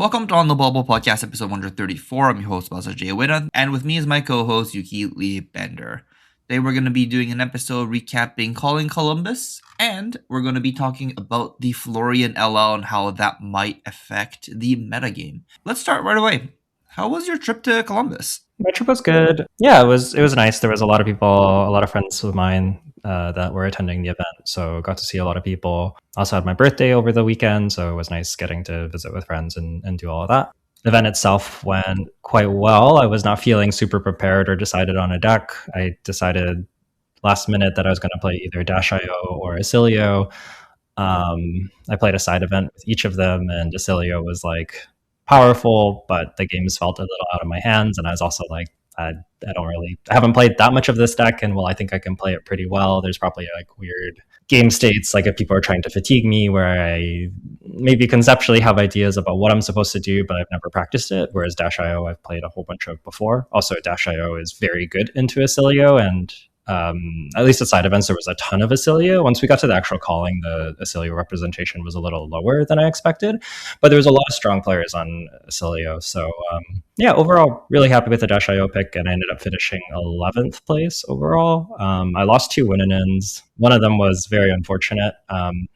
Welcome to On the Bubble Podcast, episode 134. I'm your host, Balsa J. Witta, and with me is my co-host, Yuki Lee Bender. Today we're going to be doing an episode recapping Calling Columbus, and we're going to be talking about the Florian LL and how that might affect the metagame. Let's start right away. How was your trip to Columbus? My trip was good. Yeah, it was nice. There was a lot of people, a lot of friends of mine that were attending the event, so got to see a lot of people. Also had my birthday over the weekend, so it was nice getting to visit with friends and do all of that. The event itself went quite well. I was not feeling super prepared or decided on a deck. I decided last minute that I was going to play either Dash.io or Acilio. I played a side event with each of them, and Acilio was like powerful, but the games felt a little out of my hands. And I was also like, I haven't played that much of this deck, and well, I think I can play it pretty well. There's probably like weird game states, like if people are trying to fatigue me, where I maybe conceptually have ideas about what I'm supposed to do, but I've never practiced it. Whereas Dash.io, I've played a whole bunch of before. Also, Dash.io is very good into Acilio, and at least at side events, there was a ton of Acilio. Once we got to the actual calling, the Acilio representation was a little lower than I expected, but there was a lot of strong players on Acilio. So yeah, overall, really happy with the Dash.io pick, and I ended up finishing 11th place overall. I lost 2 win-ins. One of them was very unfortunate.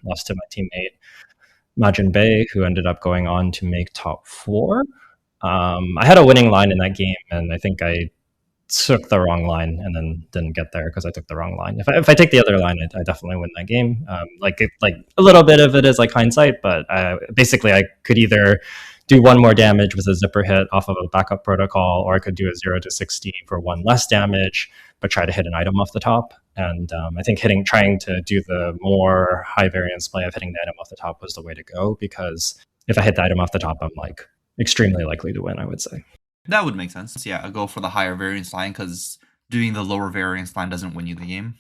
Lost to my teammate Majin Bey, who ended up going on to make top 4. I had a winning line in that game, and I think I took the wrong line and then didn't get there because I took the wrong line. If I take the other line, I definitely win that game. Like a little bit of it is like hindsight, but basically I could either do 1 more damage with a zipper hit off of a backup protocol, or I could do a 0 to 60 for 1 less damage, but try to hit an item off the top. And I think trying to do the more high variance play of hitting the item off the top was the way to go, because if I hit the item off the top, I'm like extremely likely to win, I would say. That would make sense. Yeah, go for the higher variance line because doing the lower variance line doesn't win you the game.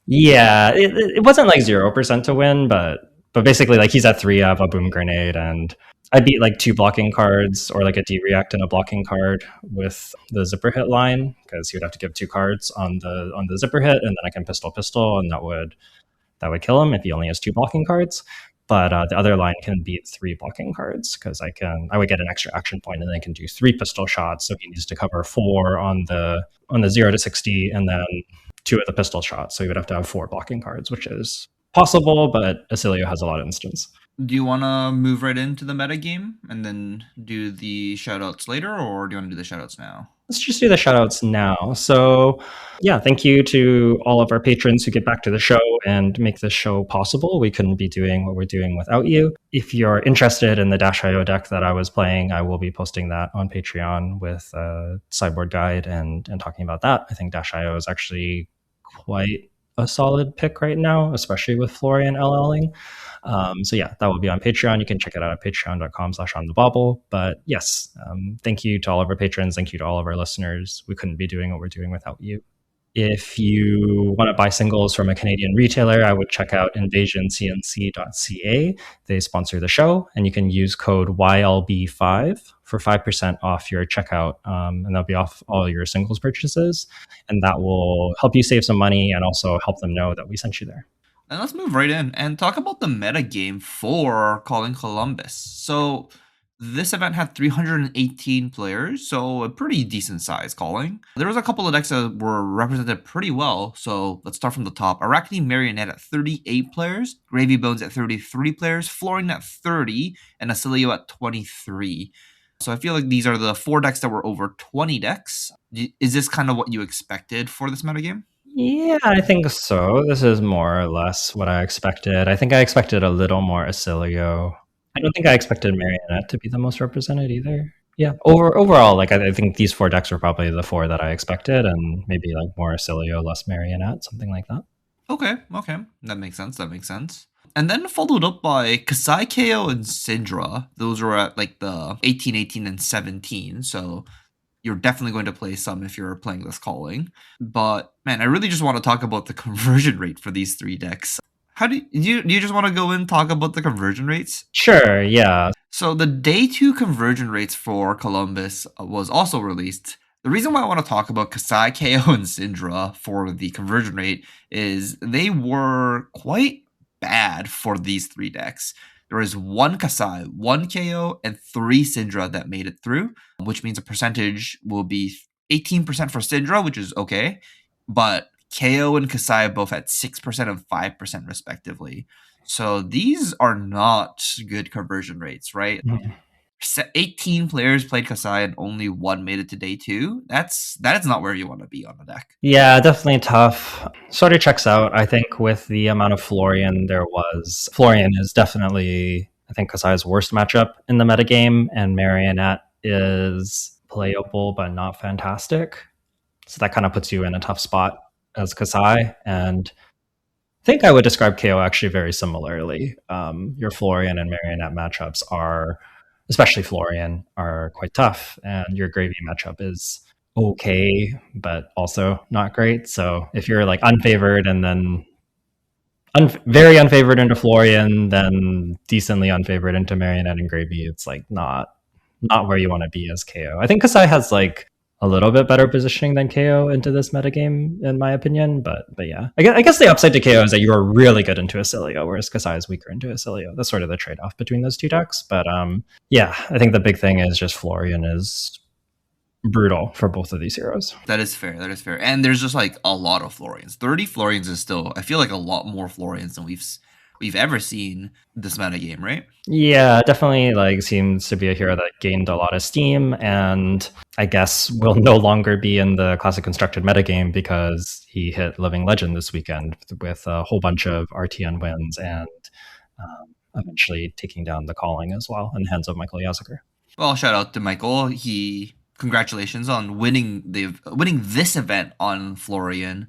Yeah, it wasn't like 0% to win, but basically like he's at 3, I have a boom grenade, and I beat like 2 blocking cards or like a D-react and a blocking card with the zipper hit line, because he would have to give 2 cards on the zipper hit, and then I can pistol, and that would kill him if he only has 2 blocking cards. But the other line can beat 3 blocking cards, because I would get an extra action point, and then I can do 3 pistol shots. So he needs to cover 4 on the 0 to 60, and then 2 of the pistol shots. So he would have to have 4 blocking cards, which is possible, but Acilio has a lot of instance. Do you want to move right into the metagame and then do the shoutouts later, or do you want to do the shoutouts now? Let's just do the shoutouts now. So yeah, thank you to all of our patrons who get back to the show and make this show possible. We couldn't be doing what we're doing without you. If you're interested in the Dash.io deck that I was playing, I will be posting that on Patreon with a sideboard guide and talking about that. I think Dash.io is actually quite a solid pick right now, especially with Florian LLing. So yeah, that will be on Patreon. You can check it out at patreon.com/onthebobble. But yes, thank you to all of our patrons. Thank you to all of our listeners. We couldn't be doing what we're doing without you. If you want to buy singles from a Canadian retailer, I would check out invasioncnc.ca. They sponsor the show, and you can use code YLB5 for 5% off your checkout, and that'll be off all your singles purchases, and that will help you save some money and also help them know that we sent you there. And let's move right in and talk about the metagame for Calling Columbus. So this event had 318 players, so a pretty decent size calling. There was a couple of decks that were represented pretty well, so let's start from the top. Arachne Marionette at 38 players, Gravy Bones at 33 players, Florian at 30, and Acilio at 23. So I feel like these are the 4 decks that were over 20 decks. Is this kind of what you expected for this metagame? Yeah, I think so. This is more or less what I expected. I think I expected a little more Acilio. I don't think I expected Marionette to be the most represented either. Yeah, overall, like I think these 4 decks were probably the 4 that I expected, and maybe like more Acilio, less Marionette, something like that. Okay, that makes sense. And then followed up by Kasai KO and Syndra. Those were at like the 18, 18, and 17. So you're definitely going to play some if you're playing this calling. But man, I really just want to talk about the conversion rate for these 3 decks. How do you just want to go and talk about the conversion rates? Sure, yeah. So the day 2 conversion rates for Columbus was also released. The reason why I want to talk about Kasai, KO, and Syndra for the conversion rate is they were quite bad for these 3 decks. there is one Kasai, one KO, and three Syndra that made it through, which means a percentage will be 18% for Syndra, which is okay, but KO and Kasai both had 6% and 5% respectively. So these are not good conversion rates, right? Mhm. 18 players played Kasai and only one made it to day two. That is not where you want to be on the deck. Yeah, definitely tough. Sort of checks out. I think with the amount of Florian there was, Florian is definitely, I think, Kasai's worst matchup in the metagame, and Marionette is playable but not fantastic. So that kind of puts you in a tough spot as Kasai. And I think I would describe KO actually very similarly. Your Florian and Marionette matchups are, especially Florian, are quite tough, and your Gravy matchup is okay, but also not great. So if you're like unfavored and then very unfavored into Florian, then decently unfavored into Marionette and Gravy, it's like not where you want to be as KO. I think Kasai has like a little bit better positioning than KO into this metagame, in my opinion. But yeah, I guess the upside to KO is that you are really good into Acilio, whereas Kasai is weaker into Acilio. That's sort of the trade off between those two decks. But yeah, I think the big thing is just Florian is brutal for both of these heroes. That is fair. That is fair. And there's just like a lot of Florians. 30 Florians is still, I feel like, a lot more Florians than we've ever seen this meta game, right? Yeah, definitely like seems to be a hero that gained a lot of steam, and I guess will no longer be in the classic constructed metagame because he hit Living Legend this weekend with a whole bunch of RTN wins and eventually taking down the calling as well in the hands of Michael Yazaker. Well, shout out to Michael. He congratulations on winning this event on Florian.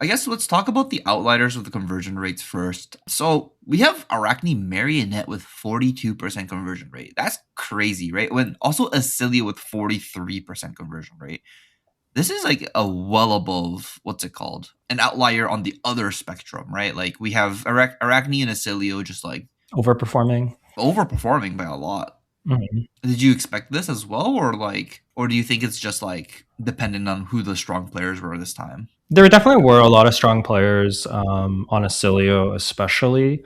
I guess let's talk about the outliers of the conversion rates first. So we have Arachne Marionette with 42% conversion rate. That's crazy, right? When also Acilio with 43% conversion rate. This is like a well above, what's it called? An outlier on the other spectrum, right? Like we have Arachne and Acilio just like Overperforming. overperforming by a lot. Mhm. Did you expect this as well, or do you think it's just like dependent on who the strong players were this time? There definitely were a lot of strong players on Acilio, especially.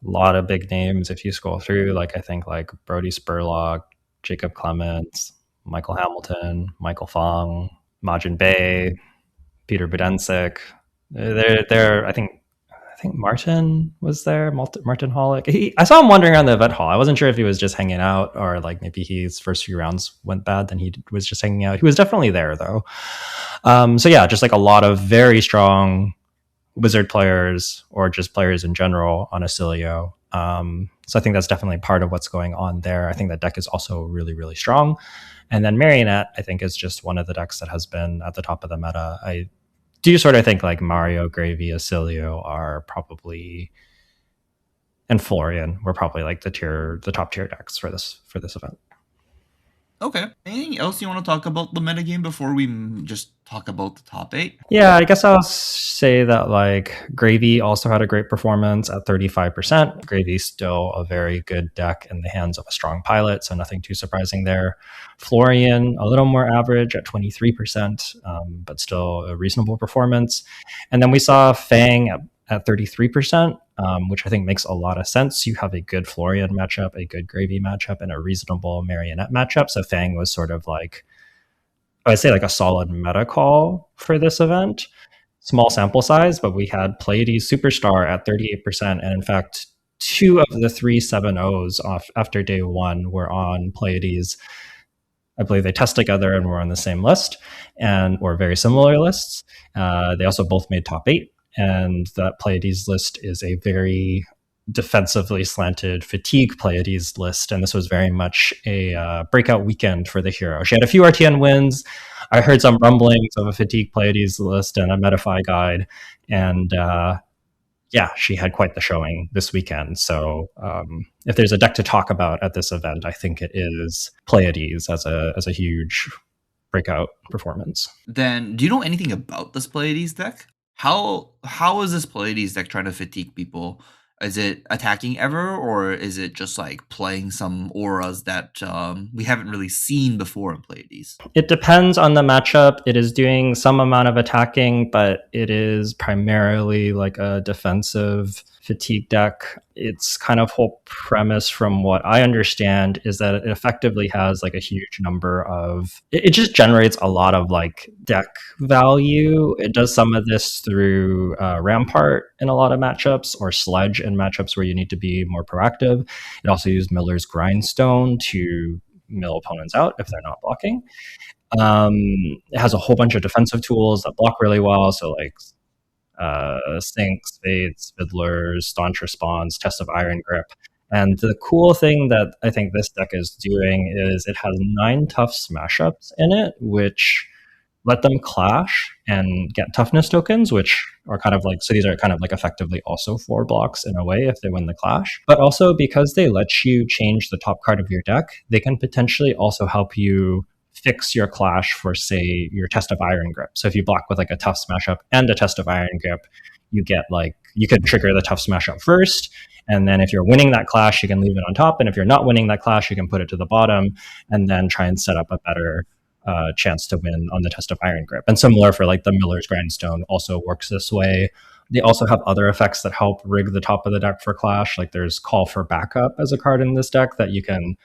A lot of big names if you scroll through. Like I think like Brody Spurlock, Jacob Clements, Michael Hamilton, Michael Fong, Majin Bay, Peter Budensic. They're I think Martin was there. Martin Hollick. I saw him wandering around the event hall. I wasn't sure if he was just hanging out or like maybe his first few rounds went bad, then he was just hanging out. He was definitely there though. So yeah, just like a lot of very strong wizard players or just players in general on Acilio. So I think that's definitely part of what's going on there. I think that deck is also really, really strong. And then Marionette, I think, is just one of the decks that has been at the top of the meta. I do sort of think like Mario, Gravy, Acilio are probably, and Florian were probably like the top tier decks for this event. Okay. Anything else you want to talk about the metagame before we just talk about the top 8? Yeah, I guess I'll say that like Gravy also had a great performance at 35%. Gravy's still a very good deck in the hands of a strong pilot, so nothing too surprising there. Florian, a little more average at 23%, but still a reasonable performance. And then we saw Fang at 33%, which I think makes a lot of sense. You have a good Florian matchup, a good Gravy matchup, and a reasonable Marionette matchup. So Fang was sort of like, I'd say like a solid meta call for this event. Small sample size, but we had Pleiades Superstar at 38%. And in fact, 2 of the 3 7-0s off after day 1 were on Pleiades. I believe they test together and were on the same list and or very similar lists. They also both made top 8. And that Pleiades list is a very defensively slanted fatigue Pleiades list, and this was very much a breakout weekend for the hero. She had a few RTN wins. I heard some rumblings of a fatigue Pleiades list and a Metafy guide, and yeah, she had quite the showing this weekend. So if there's a deck to talk about at this event, I think it is Pleiades as a huge breakout performance. Then, do you know anything about this Pleiades deck? How is this Pleiades deck trying to fatigue people? Is it attacking ever, or is it just like playing some auras that we haven't really seen before in Pleiades? It depends on the matchup. It is doing some amount of attacking, but it is primarily like a defensive fatigue deck. Its kind of whole premise, from what I understand, is that it effectively has like a huge number of. It just generates a lot of like deck value. It does some of this through Rampart in a lot of matchups, or Sledge in matchups where you need to be more proactive. It also uses Miller's Grindstone to mill opponents out if they're not blocking. It has a whole bunch of defensive tools that block really well. So like Sinks, Fades, Fiddlers, Staunch Response, Test of Iron Grip. And the cool thing that I think this deck is doing is it has 9 tough smash ups in it, which let them clash and get toughness tokens, which are kind of like, so these are kind of like effectively also 4 blocks in a way if they win the clash. But also because they let you change the top card of your deck, they can potentially also help you fix your clash for, say, your Test of Iron Grip. So if you block with like a tough smash up and a Test of Iron Grip, you get like, you could trigger the tough smash up first. And then if you're winning that clash, you can leave it on top. And if you're not winning that clash, you can put it to the bottom and then try and set up a better chance to win on the Test of Iron Grip. And similar for like the Miller's Grindstone also works this way. They also have other effects that help rig the top of the deck for clash. Like there's Call for Backup as a card in this deck that you can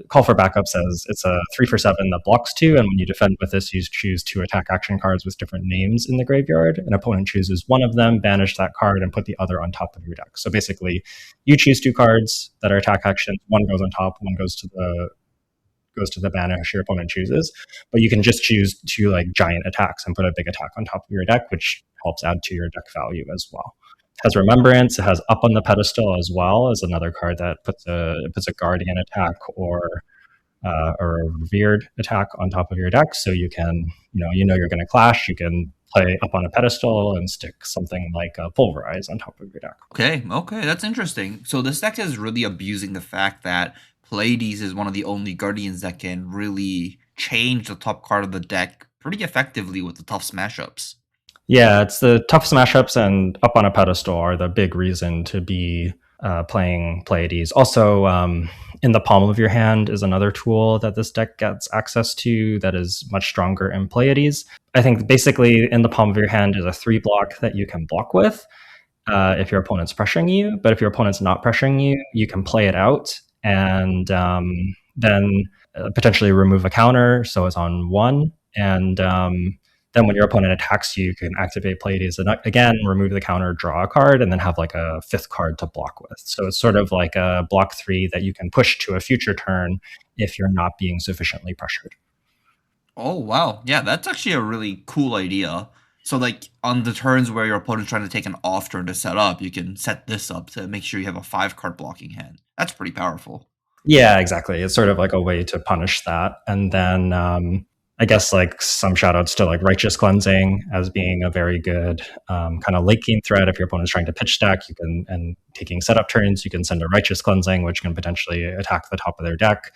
Call for Backup says it's a 3/7 that blocks 2, and when you defend with this, you choose 2 attack action cards with different names in the graveyard. An opponent chooses one of them, banish that card, and put the other on top of your deck. So basically, you choose 2 cards that are attack actions. One goes on top, one goes to the banish your opponent chooses. But you can just choose 2 like giant attacks and put a big attack on top of your deck, which helps add to your deck value as well. It has Remembrance. It has Up on the Pedestal as well as another card that puts a Guardian attack or a Revered attack on top of your deck. So you can, you're going to clash. You can play Up on a Pedestal and stick something like Pulverize on top of your deck. Okay, that's interesting. So this deck is really abusing the fact that Pleiades is one of the only Guardians that can really change the top card of the deck pretty effectively with the tough smash ups. Yeah, it's the tough smash ups and Up on a Pedestal are the big reason to be playing Pleiades. Also, in the palm of your hand is another tool that this deck gets access to that is much stronger in Pleiades. I think basically in the palm of your hand is a 3 block that you can block with if your opponent's pressuring you. But if your opponent's not pressuring you, you can play it out and then potentially remove a counter, so it's on 1. And then when your opponent attacks you, you can activate Pleiades and again, remove the counter, draw a card, and then have like a 5th card to block with. So it's sort of like a block 3 that you can push to a future turn if you're not being sufficiently pressured. Oh, wow. Yeah, that's actually a really cool idea. So, like, on the turns where your opponent's trying to take an off turn to set up, you can set this up to make sure you have a 5-card blocking hand. That's pretty powerful. Yeah, exactly. It's sort of like a way to punish that. And then I guess like some shout outs to like Righteous Cleansing as being a very good kind of late game threat. If your opponent's trying to pitch stack, you can, and taking setup turns, you can send a Righteous Cleansing, which can potentially attack the top of their deck.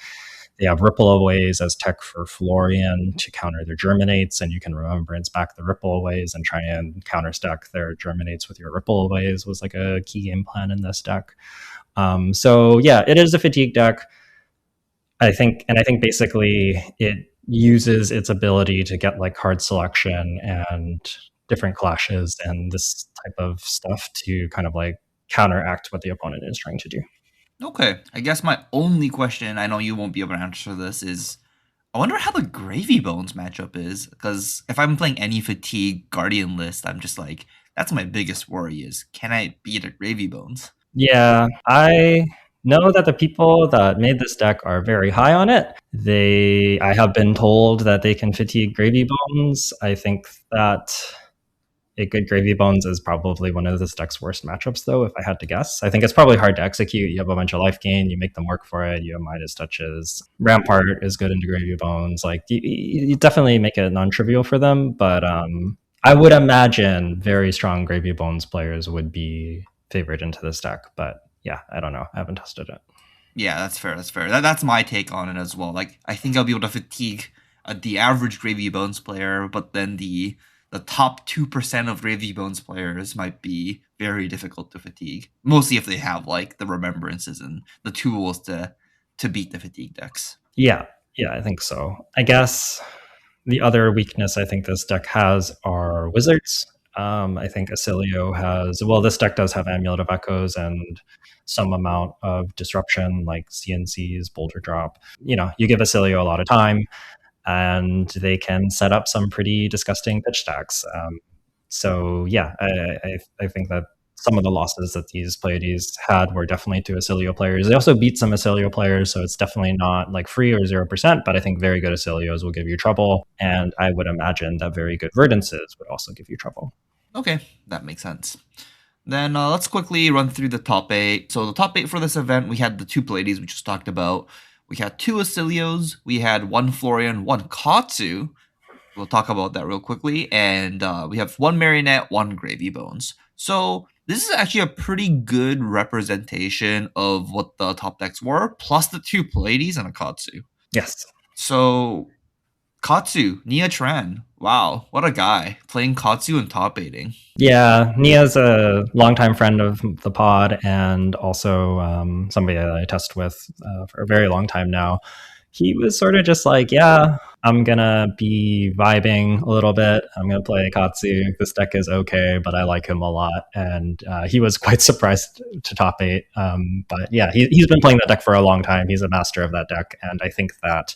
They have Ripple-Aways as tech for Florian to counter their Germinates, and you can Remembrance back the Ripple-Aways and try and counter stack their Germinates with your Ripple-Aways was like a key game plan in this deck. So yeah, it is a fatigue deck. I think basically it uses its ability to get like card selection and different clashes and this type of stuff to kind of like counteract what the opponent is trying to do. Okay, I guess my only question, I know you won't be able to answer this, is I wonder how the Gravy Bones matchup is. Because if I'm playing any Fatigue Guardian list, I'm just like, that's my biggest worry is, can I beat a Gravy Bones? Yeah, I know that the people that made this deck are very high on it. I have been told that they can fatigue Gravy Bones. I think that a good Gravy Bones is probably one of this deck's worst matchups, though, if I had to guess. I think it's probably hard to execute. You have a bunch of life gain, you make them work for it, you have Midas Touches. Rampart is good into Gravy Bones. Like, you definitely make it non-trivial for them, but I would imagine very strong Gravy Bones players would be favored into this deck. But yeah, I don't know. I haven't tested it. Yeah, that's fair. That's my take on it as well. Like, I think I'll be able to fatigue the average Gravy Bones player, but then the top 2% of Gravy Bones players might be very difficult to fatigue. Mostly if they have like the remembrances and the tools to beat the fatigue decks. Yeah, I think so. I guess the other weakness I think this deck has are wizards. I think Acilio has, well, this deck does have Amulet of Echoes and some amount of disruption like CNCs, Boulder Drop. You give Acilio a lot of time and they can set up some pretty disgusting pitch stacks. So yeah, I think that some of the losses that these Pleiades had were definitely to Acilio players. They also beat some Acilio players, so it's definitely not like free or 0%, but I think very good Acilios will give you trouble. And I would imagine that very good Verdances would also give you trouble. Okay, that makes sense. Then let's quickly run through the top 8. So the top 8 for this event, we had the 2 Pleiades we just talked about. We had 2 Acilios, we had 1 Florian, 1 Katsu. We'll talk about that real quickly. And we have 1 Marionette, 1 Gravy Bones. So this is actually a pretty good representation of what the top decks were, plus the 2 Pleiades and a Katsu. Yes. So Katsu, Nia Tran. Wow, what a guy. Playing Katsu and top 8ing. Yeah, Nia's a longtime friend of the pod and also somebody that I test with for a very long time now. He was sort of just like, yeah, I'm going to be vibing a little bit. I'm going to play Katsu. This deck is okay, but I like him a lot. And he was quite surprised to top 8. But yeah, he's been playing that deck for a long time. He's a master of that deck. And I think that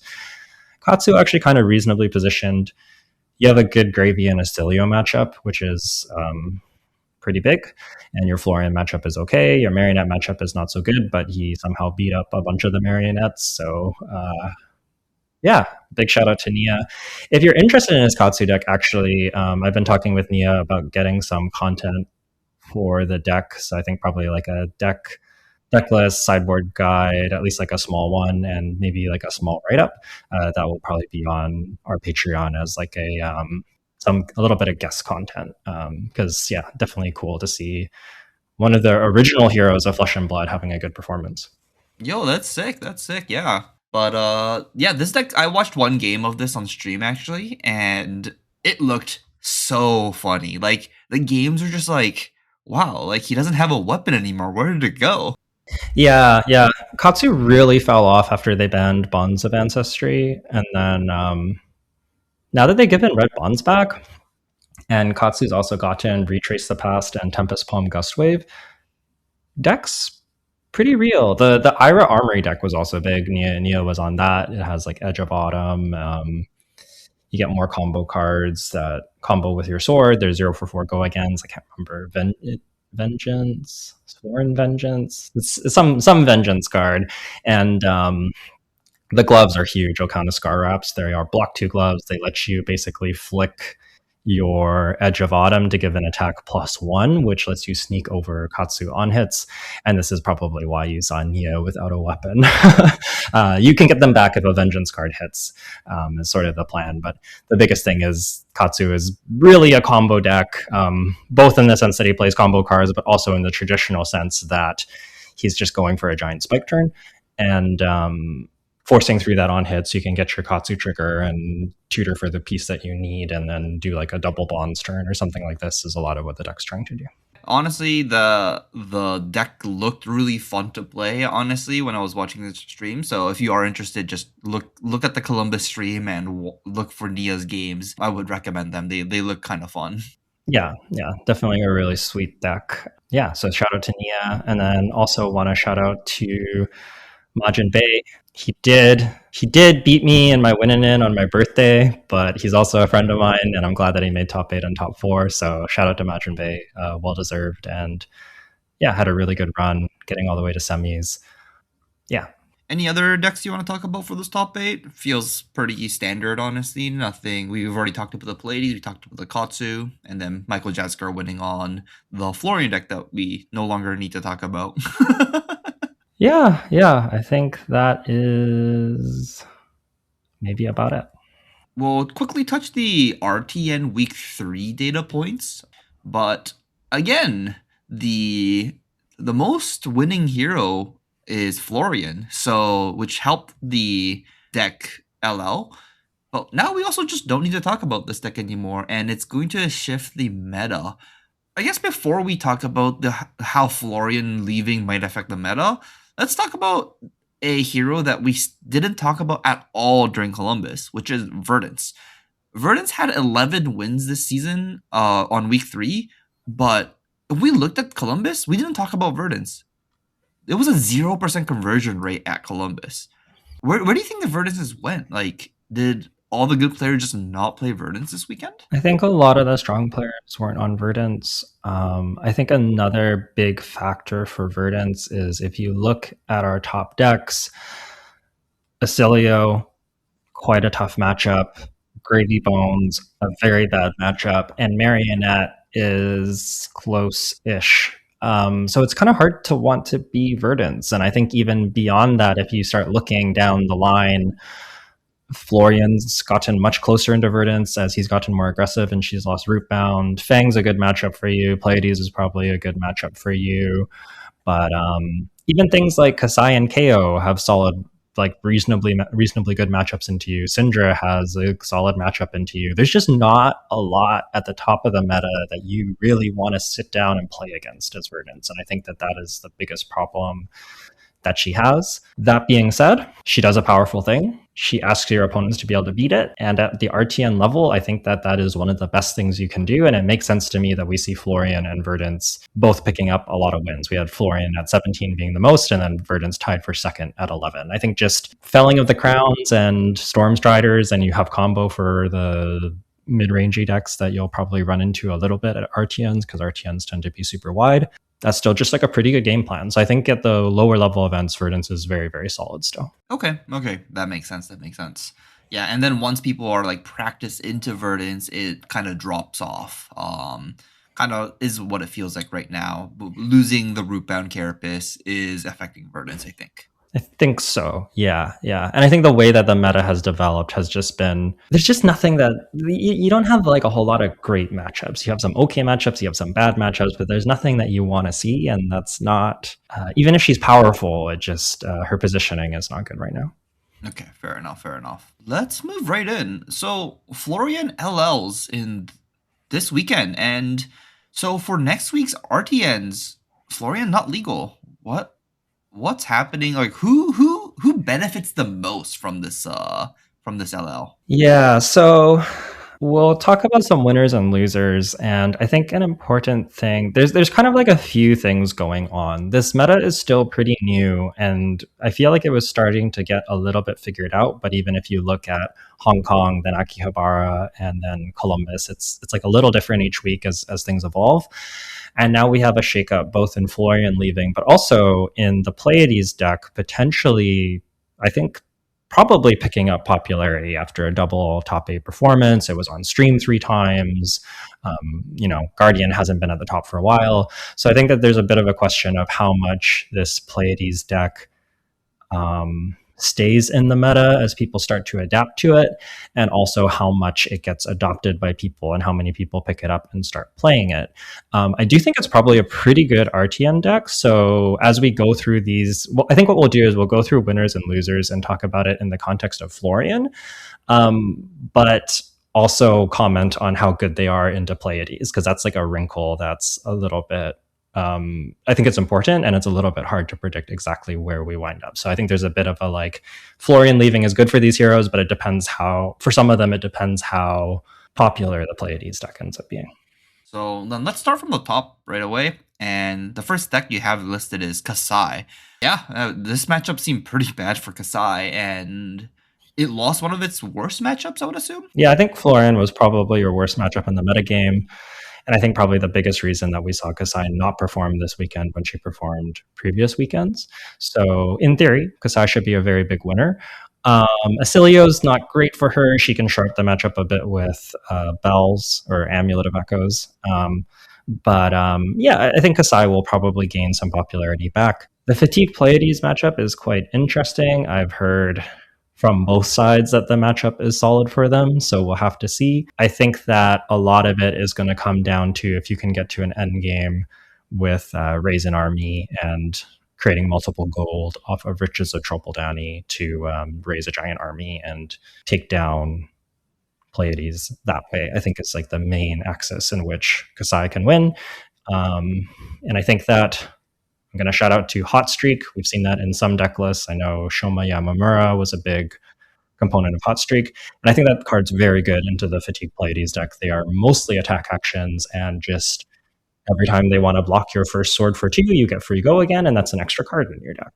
Katsu actually kind of reasonably positioned. You have a good Gravy and Astilio matchup, which is pretty big, and your Florian matchup is okay. Your Marionette matchup is not so good, but he somehow beat up a bunch of the Marionettes. So yeah, big shout out to Nia. If you're interested in his Katsu deck, actually, I've been talking with Nia about getting some content for the deck. So I think probably like a deck list, sideboard guide, at least like a small one, and maybe like a small write up that will probably be on our Patreon as like a little bit of guest content. Because yeah, definitely cool to see one of the original heroes of Flesh and Blood having a good performance. Yo, that's sick. That's sick. Yeah. But yeah, this deck, I watched one game of this on stream actually, and it looked so funny. Like the games are just like, wow, like he doesn't have a weapon anymore. Where did it go? Yeah. Katsu really fell off after they banned Bonds of Ancestry, and then now that they've given Red Bonds back, and Katsu's also gotten Retrace the Past and Tempest Palm Gustwave, decks pretty real. The Ira Armory deck was also big. Nia was on that. It has like Edge of Autumn. You get more combo cards that combo with your sword. There's 0 for 4 go agains. I can't remember. Vengeance, Sworn Vengeance. It's some Vengeance card, and the gloves are huge. Okana Scar Wraps. They are block 2 gloves. They let you basically flick your Edge of Autumn to give an attack +1, which lets you sneak over Katsu on hits. And this is probably why you saw Nia without a weapon. You can get them back if a Vengeance card hits, is sort of the plan. But the biggest thing is Katsu is really a combo deck, both in the sense that he plays combo cards, but also in the traditional sense that he's just going for a giant spike turn. And forcing through that on hits, you can get your Katsu trigger and tutor for the piece that you need, and then do like a double bonds turn or something like this is a lot of what the deck's trying to do. Honestly, the deck looked really fun to play, honestly, when I was watching this stream. So if you are interested, just look at the Columbus stream and look for Nia's games. I would recommend them. They look kind of fun. Yeah, definitely a really sweet deck. Yeah, so shout out to Nia, and then also want to shout out to Majin Bay. He did beat me in my win-in on my birthday, but he's also a friend of mine, and I'm glad that he made top 8 and top 4. So shout out to Majin Bay, well deserved, and yeah, had a really good run, getting all the way to semis. Yeah. Any other decks you want to talk about for this top 8? Feels pretty standard, honestly. Nothing. We've already talked about the Pleiades, we talked about the Katsu, and then Michael Jasker winning on the Florian deck that we no longer need to talk about. Yeah. I think that is maybe about it. We'll quickly touch the RTN Week 3 data points, but again, the most winning hero is Florian, so which helped the deck LL. But now we also just don't need to talk about this deck anymore, and it's going to shift the meta. I guess before we talk about how Florian leaving might affect the meta, let's talk about a hero that we didn't talk about at all during Columbus, which is Verdance. Verdance had 11 wins this season on week 3, but if we looked at Columbus, we didn't talk about Verdance. It was a 0% conversion rate at Columbus. Where do you think the Verdances went? Like, did all the good players just not play Verdance this weekend? I think a lot of the strong players weren't on Verdance. I think another big factor for Verdance is if you look at our top decks, Acilio, quite a tough matchup. Gravy Bones, a very bad matchup. And Marionette is close ish. So it's kind of hard to want to be Verdance. And I think even beyond that, if you start looking down the line, Florian's gotten much closer into Verdance as he's gotten more aggressive and she's lost Rootbound. Fang's a good matchup for you. Pleiades is probably a good matchup for you. But even things like Kasai and KO have solid, like reasonably good matchups into you. Syndra has a solid matchup into you. There's just not a lot at the top of the meta that you really want to sit down and play against as Verdance. And I think that that is the biggest problem that she has. That being said, she does a powerful thing. She asks your opponents to be able to beat it. And at the RTN level, I think that that is one of the best things you can do. And it makes sense to me that we see Florian and Verdance both picking up a lot of wins. We had Florian at 17 being the most, and then Verdance tied for second at 11. I think just Felling of the Crowns and Stormstriders, and you have combo for the mid-rangey decks that you'll probably run into a little bit at RTNs because RTNs tend to be super wide. That's still just like a pretty good game plan. So I think at the lower level events, Verdance is very, very solid still. Okay, that makes sense. Yeah, and then once people are like practiced into Verdance, it kind of drops off. Kind of is what it feels like right now. Losing the Rootbound Carapace is affecting Verdance, I think. I think so. Yeah. And I think the way that the meta has developed has just been, there's just nothing that, you don't have like a whole lot of great matchups. You have some okay matchups, you have some bad matchups, but there's nothing that you want to see. And that's not, even if she's powerful, it just, her positioning is not good right now. Okay, fair enough. Let's move right in. So Florian LLs in this weekend. And so for next week's RTNs, Florian not legal. What's happening? Like who benefits the most from this LL? Yeah, so we'll talk about some winners and losers, and I think an important thing, there's kind of like a few things going on. This meta is still pretty new, and I feel like it was starting to get a little bit figured out, but even if you look at Hong Kong, then Akihabara, and then Columbus, it's like a little different each week as things evolve. And now we have a shakeup both in Florian leaving, but also in the Pleiades deck, potentially, I think, probably picking up popularity after a double top 8 performance. It was on stream 3 times. Guardian hasn't been at the top for a while. So I think that there's a bit of a question of how much this Pleiades deck stays in the meta as people start to adapt to it, and also how much it gets adopted by people and how many people pick it up and start playing it. I do think it's probably a pretty good RTN deck. So as we go through these, well, I think what we'll do is we'll go through winners and losers and talk about it in the context of Florian, but also comment on how good they are into Pleiades, because that's like a wrinkle that's a little bit, I think it's important, and it's a little bit hard to predict exactly where we wind up. So I think there's a bit of a like, Florian leaving is good for these heroes, but it depends how, for some of them, it depends how popular the Pleiades deck ends up being. So then let's start from the top right away. And the first deck you have listed is Kasai. Yeah, this matchup seemed pretty bad for Kasai, and it lost one of its worst matchups, I would assume. Yeah, I think Florian was probably your worst matchup in the metagame. And I think probably the biggest reason that we saw Kasai not perform this weekend when she performed previous weekends. So in theory, Kasai should be a very big winner. Acilio's not great for her. She can short the matchup a bit with Bells or Amulet of Echoes. Yeah, I think Kasai will probably gain some popularity back. The Fatigue Pleiades matchup is quite interesting. I've heard from both sides that the matchup is solid for them, so we'll have to see. I think that a lot of it is going to come down to if you can get to an end game with Raise an Army and creating multiple gold off of Riches of Tropaldani to raise a giant army and take down Pleiades that way. I think it's like the main axis in which Kasai can win. And I think that I'm going to shout out to Hot Streak. We've seen that in some deck lists. I know Shoma Yamamura was a big component of Hot Streak. And I think that card's very good into the Fatigue Pleiades deck. They are mostly attack actions, and just every time they want to block your first sword for 2, you get free go again, and that's an extra card in your deck.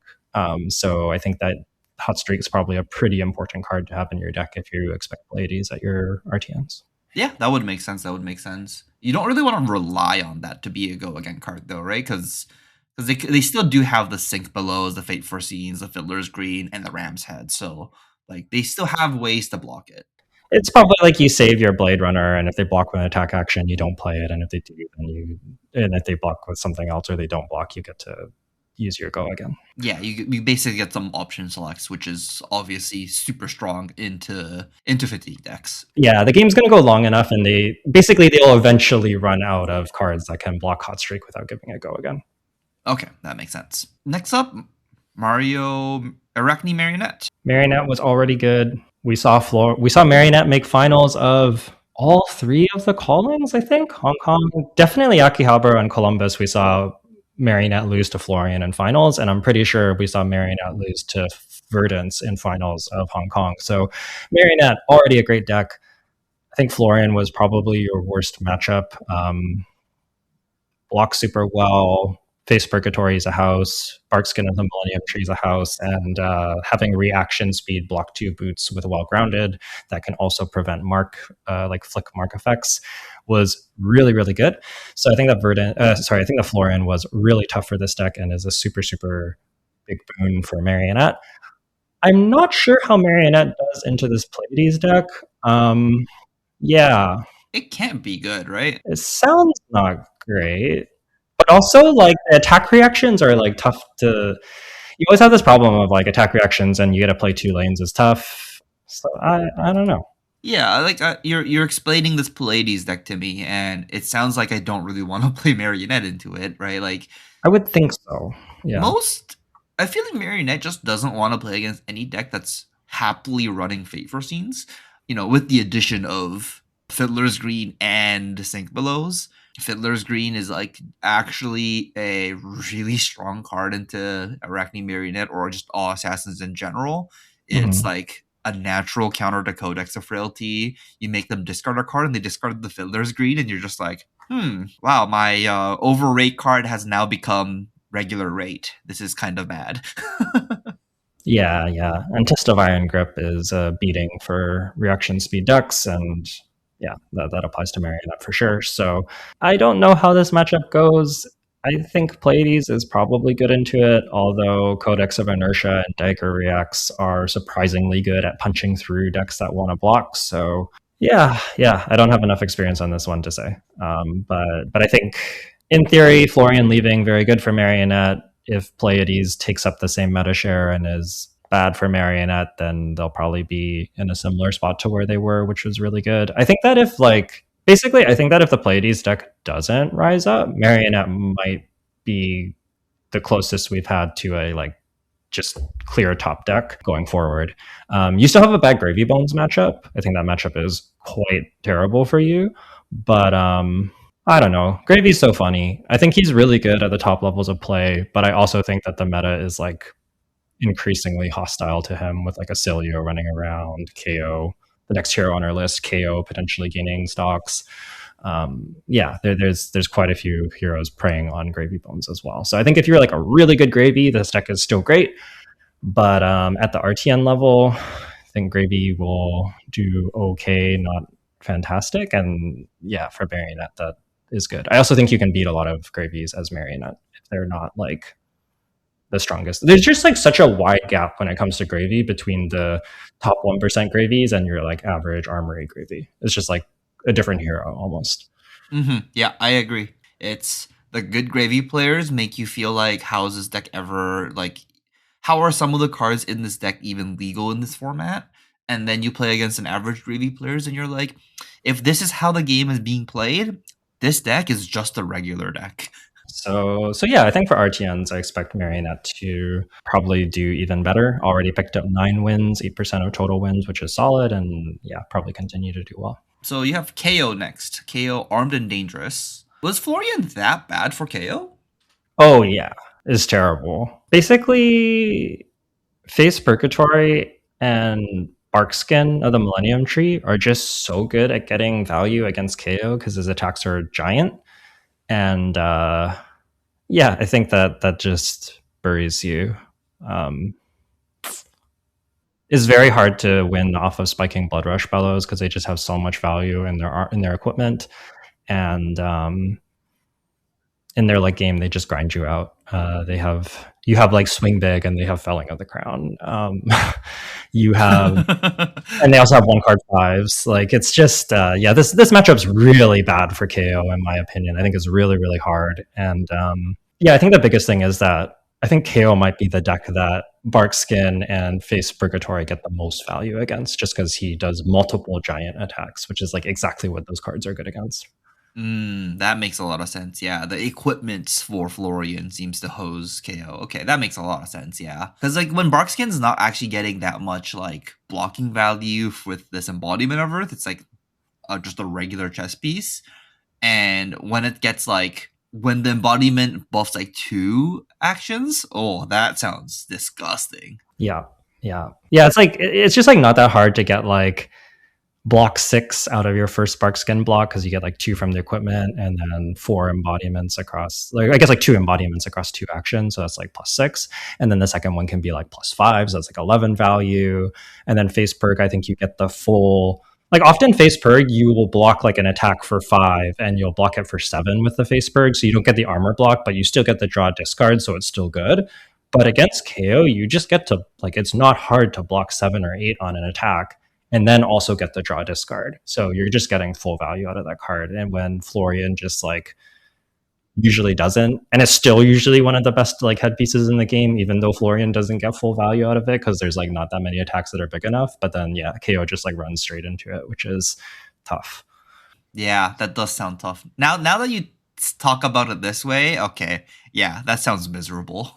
So I think that Hot Streak is probably a pretty important card to have in your deck if you expect Pleiades at your RTNs. Yeah, that would make sense. That would make sense. You don't really want to rely on that to be a go again card, though, right? Because they still do have the Sink Belows, the Fate Foreseens, the Fiddler's Green, and the Ram's Head. So like they still have ways to block it. It's probably like you save your Blade Runner, and if they block with an attack action, you don't play it, and if they do, and if they block with something else or they don't block, you get to use your go again. Yeah, you basically get some option selects, which is obviously super strong into fatigue decks. Yeah, the game's going to go long enough, and they'll eventually run out of cards that can block Hot Streak without giving it go again. Okay, that makes sense. Next up, Mario Arachne Marionette. Marionette was already good. We saw Marionette make finals of all 3 of the callings, I think. Hong Kong, definitely Akihabara and Columbus. We saw Marionette lose to Florian in finals, and I'm pretty sure we saw Marionette lose to Verdance in finals of Hong Kong. So Marionette, already a great deck. I think Florian was probably your worst matchup. Blocks super well. Face Purgatory is a house. Barkskin of the Millennium Tree is a house. And having reaction speed block 2 boots with well grounded that can also prevent flick mark effects was really, really good. So I think that I think the Florian was really tough for this deck and is a super, super big boon for Marionette. I'm not sure how Marionette does into this Pleiades deck. Yeah. It can't be good, right? It sounds not great. But also, like, the attack reactions are, like, tough to... You always have this problem of, like, attack reactions and you get to play 2 lanes is tough. So, I don't know. Yeah, like you're explaining this Pleiades deck to me, and it sounds like I don't really want to play Marionette into it, right? Like I would think so. Yeah. I feel like Marionette just doesn't want to play against any deck that's happily running Fate Foreseens. With the addition of Fiddler's Green and Sink Belows. Fiddler's Green is like actually a really strong card into Arachne Marionette or just all assassins in general. It's like a natural counter to Codex of Frailty. You make them discard a card and they discard the Fiddler's Green, and you're just like, wow, my overrate card has now become regular rate. This is kind of bad. Yeah. And Test of Iron Grip is a beating for reaction speed decks, and yeah, that applies to Marionette for sure. So I don't know how this matchup goes. I think Pleiades is probably good into it, although Codex of Inertia and Dagger Reacts are surprisingly good at punching through decks that want to block. So yeah, I don't have enough experience on this one to say. But I think, in theory, Florian leaving, very good for Marionette. If Pleiades takes up the same meta share and is bad for Marionette, then they'll probably be in a similar spot to where they were, which was really good. I think that if the Pleiades deck doesn't rise up, Marionette might be the closest we've had to a just clear top deck going forward. You still have a bad Gravy Bones matchup. I think that matchup is quite terrible for you, but I don't know. Gravy's so funny. I think he's really good at the top levels of play, but I also think that the meta is increasingly hostile to him with a Cilio running around, KO, the next hero on our list, KO potentially gaining stocks. There's quite a few heroes preying on Gravy Bones as well. So I think if you're a really good Gravy, this deck is still great. But at the RTN level, I think Gravy will do okay, not fantastic. And yeah, for Marionette, that is good. I also think you can beat a lot of Gravies as Marionette if they're not the strongest. There's just such a wide gap when it comes to Gravy between the top 1% Gravies and your average Armory Gravy. It's just a different hero almost. Yeah, I agree. It's the good Gravy players make you feel like, how is this deck ever how are some of the cards in this deck even legal in this format? And then you play against an average Gravy players and you're like, if this is how the game is being played, this deck is just a regular deck. So yeah, I think for RTNs, I expect Marionette to probably do even better. Already picked up 9 wins, 8% of total wins, which is solid, and yeah, probably continue to do well. So you have KO next. KO, Armed and Dangerous. Was Florian that bad for KO? Oh yeah, it's terrible. Basically, Face Purgatory and Bark Skin of the Millennium Tree are just so good at getting value against KO because his attacks are giant. And yeah, I think that that just buries you. Um, it's very hard to win off of spiking Blood Rush Bellows because they just have so much value in their equipment, and in their like game they just grind you out. They have you have like Swing Big and they have Felling of the Crown. You have and they also have one card fives. Like it's just yeah, this matchup's really bad for KO in my opinion. I think it's really really hard, and yeah, I think the biggest thing is that I think KO might be the deck that Barkskin and Face Purgatory get the most value against, just because he does multiple giant attacks, which is like exactly what those cards are good against. That makes a lot of sense. Yeah, the equipment for Florian seems to hose KO. Okay, that makes a lot of sense. Yeah, because like when Barkskin's not actually getting that much like blocking value with this embodiment of Earth, it's like just a regular chess piece. And when it gets like when the embodiment buffs like two actions, oh, that sounds disgusting. Yeah, yeah. It's like it's just like not that hard to get like block 6 out of your first spark skin block because you get like 2 from the equipment and then 4 embodiments across, like I guess like 2 embodiments across 2 actions, so that's like +6, and then the second one can be like +5, so that's like 11 value. And then face perk, I think you get the full, like often face perk you will block like an attack for 5 and you'll block it for 7 with the face perk, so you don't get the armor block but you still get the draw discard, so it's still good. But against KO you just get to, like, it's not hard to block 7 or 8 on an attack and then also get the draw discard. So you're just getting full value out of that card. And when Florian just like usually doesn't, and it's still usually one of the best like headpieces in the game, even though Florian doesn't get full value out of it because there's like not that many attacks that are big enough. But then yeah, KO just like runs straight into it, which is tough. Yeah, that does sound tough. Now that you talk about it this way, okay, yeah, that sounds miserable.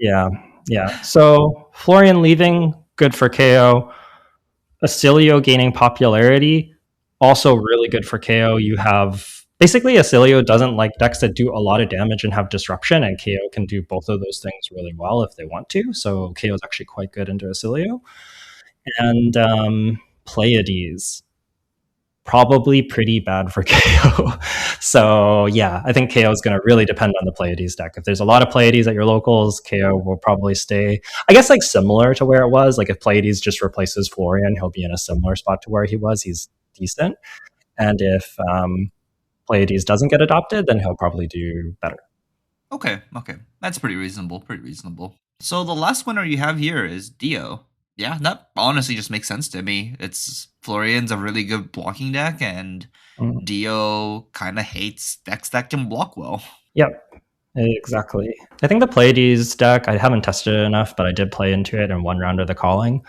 Yeah, yeah. So Florian leaving, good for KO. Acilio gaining popularity, also really good for KO. You have basically Acilio doesn't like decks that do a lot of damage and have disruption, and KO can do both of those things really well if they want to. So KO is actually quite good into Acilio. And Pleiades, probably pretty bad for KO. So yeah, I think KO is going to really depend on the Pleiades deck. If there's a lot of Pleiades at your locals, KO will probably stay, I guess, like similar to where it was. Like if Pleiades just replaces Florian, he'll be in a similar spot to where he was. He's decent. And if Pleiades doesn't get adopted, then he'll probably do better. Okay, that's pretty reasonable. Pretty reasonable. So the last winner you have here is Dio. Yeah, that honestly just makes sense to me. It's Florian's a really good blocking deck, and Dio kind of hates decks that can block well. Yep, exactly. I think the Pleiades deck, I haven't tested it enough, but I did play into it in one round of the calling.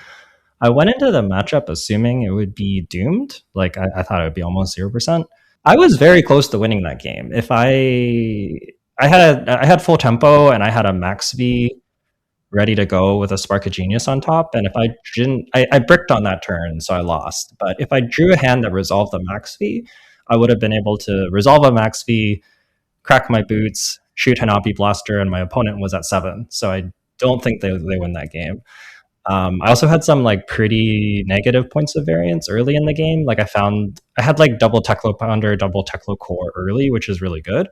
I went into the matchup assuming it would be doomed. Like I thought it would be almost 0%. I was very close to winning that game. If I had full tempo and I had a max V ready to go with a Spark of Genius on top. And if I didn't, I bricked on that turn, so I lost. But if I drew a hand that resolved the max V, I would have been able to resolve a max V, crack my boots, shoot Hanabi Blaster, and my opponent was at 7. So I don't think they win that game. I also had some like pretty negative points of variance early in the game. Like I had like double Teklo Pounder, double Teklo Core early, which is really good.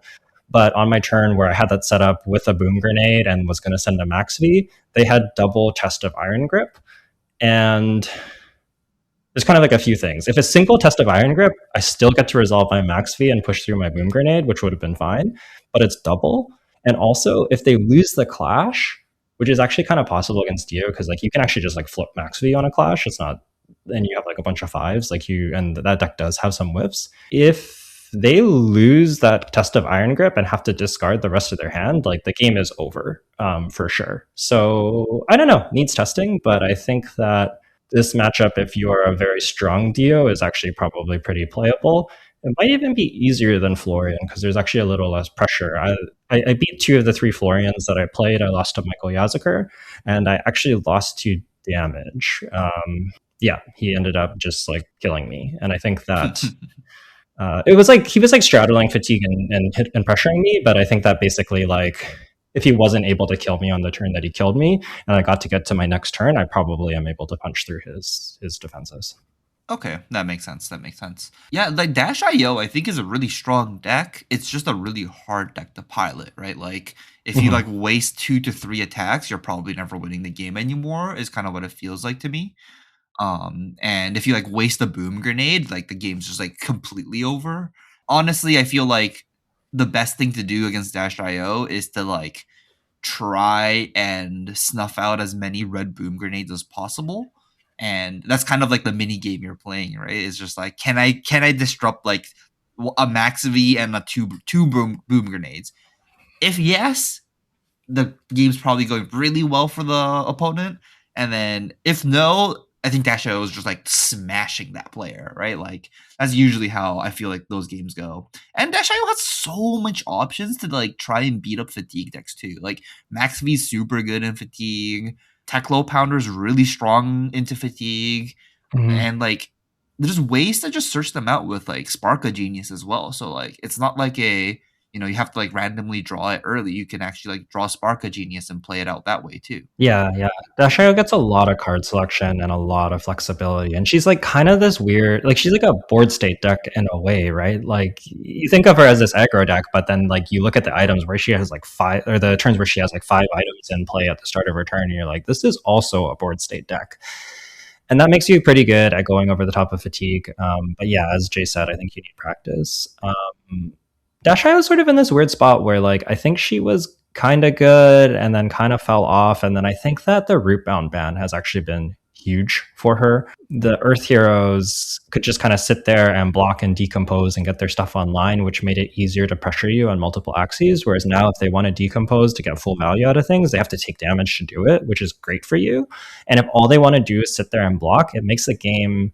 But on my turn where I had that set up with a boom grenade and was going to send a max V, they had double Test of Iron Grip. And there's kind of like a few things. If it's single Test of Iron Grip, I still get to resolve my max V and push through my boom grenade, which would have been fine. But it's double. And also, if they lose the clash, which is actually kind of possible against Dio, because like you can actually just like flip max V on a clash. It's not, and you have like a bunch of 5s, like you, and that deck does have some whiffs. If they lose that Test of Iron Grip and have to discard the rest of their hand, like the game is over for sure. So I don't know, needs testing, but I think that this matchup, if you're a very strong Dio, is actually probably pretty playable. It might even be easier than Florian because there's actually a little less pressure. I beat 2 of the 3 Florians that I played. I lost to Michael Yazaker, and I actually lost to damage. Yeah, he ended up just like killing me, and I think that it was like he was like straddling fatigue and pressuring me, but I think that basically like if he wasn't able to kill me on the turn that he killed me, and I got to get to my next turn, I probably am able to punch through his defenses. Okay, that makes sense. That makes sense. Yeah, like Dash IO, I think is a really strong deck. It's just a really hard deck to pilot, right? Like if you like Mhm. waste 2 to 3 attacks, you're probably never winning the game anymore. Is kind of what it feels like to me. And if you like waste a boom grenade, like the game's just like completely over. Honestly, I feel like the best thing to do against Dash IO is to like try and snuff out as many red boom grenades as possible. And that's kind of like the mini game you're playing, right? It's just like, can I disrupt like a max V and a two boom grenades? If yes, the game's probably going really well for the opponent. And then if no, I think Dasho is just like smashing that player, right? Like that's usually how I feel like those games go. And Dasho has so much options to like try and beat up fatigue decks too. Like Max V is super good in fatigue. Teklo Pounder's really strong into fatigue. Mhm. And like there's ways to just search them out with like Sparka Genius as well. So like it's not like a you have to like randomly draw it early. You can actually like draw Sparka Genius and play it out that way too. Yeah, yeah. Dashayo gets a lot of card selection and a lot of flexibility. And she's like kind of this weird, like she's like a board state deck in a way, right? Like you think of her as this aggro deck, but then like you look at the items where she has like five, or the turns where she has like five items in play at the start of her turn, and you're like, this is also a board state deck. And that makes you pretty good at going over the top of fatigue. But yeah, as Jay said, I think you need practice. Dashai was sort of in this weird spot where like I think she was kind of good and then kind of fell off, and then I think that the rootbound ban has actually been huge for her. The Earth heroes could just kind of sit there and block and decompose and get their stuff online, which made it easier to pressure you on multiple axes. Whereas now, if they want to decompose to get full value out of things, they have to take damage to do it, which is great for you. And if all they want to do is sit there and block, it makes the game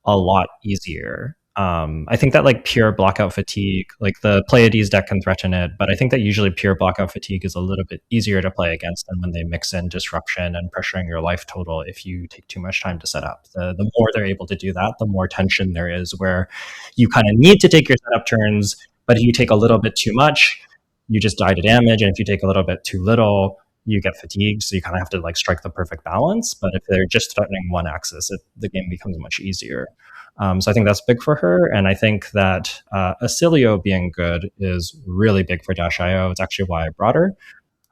a lot easier. I think that like pure blockout fatigue, like the Pleiades deck can threaten it, but I think that usually pure blockout fatigue is a little bit easier to play against than when they mix in disruption and pressuring your life total if you take too much time to set up. The more they're able to do that, the more tension there is where you kind of need to take your setup turns, but if you take a little bit too much, you just die to damage. And if you take a little bit too little, you get fatigued. So you kind of have to like strike the perfect balance. But if they're just threatening one axis, the game becomes much easier. So I think that's big for her. And I think that Acilio being good is really big for Dash IO. It's actually why I brought her.